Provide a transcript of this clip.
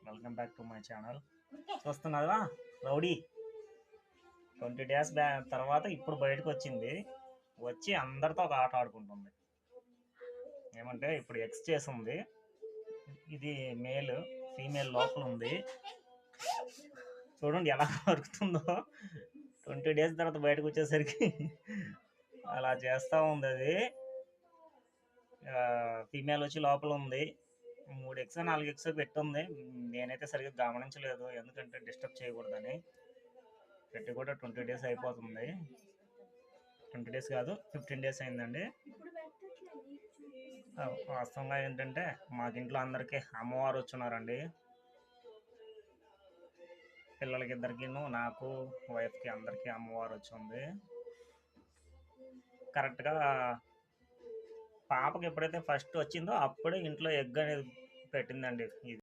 Welcome back to my channel. చూస్తున్నావా rowdy 20 days తర్వాత ఇప్పుడు బయటకు వచ్చింది. వచ్చి అందరితో ఒక ఆట ఆడుకుంటుంది. ఏమంటే ఇప్పుడు ఎక్స్ చేసింది. ఇది మేల్, ఫీమేల్ లోపల ఉంది. చూడండి ఎలా దొరుకుతుందో. 20 డేస్ తర్వాత బయటకు వచ్చేసరికి అలా చేస్తూ ఉంది. అది ఫీమేల్ వచ్చి లోపల ఉంది. 3 ఎగ్స్ 4 ఎగ్స్ పెట్టుంది. నేనైతే సరిగ్గా గమనించలేదు, ఎందుకంటే డిస్టర్బ్ చేయకూడదని. పెట్టి కూడా 20 డేస్ అయిపోతుంది. 20 డేస్ కాదు, 15 డేస్ అయిందండి. వాస్తవంగా ఏంటంటే మాకు ఇంట్లో అందరికీ అమ్మవారు వచ్చున్నారండి. పిల్లలకి ఇద్దరికిను, నాకు, వైఫ్కి అందరికీ అమ్మవారు వచ్చింది. కరెక్ట్గా పాపకి ఎప్పుడైతే ఫస్ట్ వచ్చిందో అప్పుడే ఇంట్లో ఎగ్ అనేది పెట్టిందండి. ఇది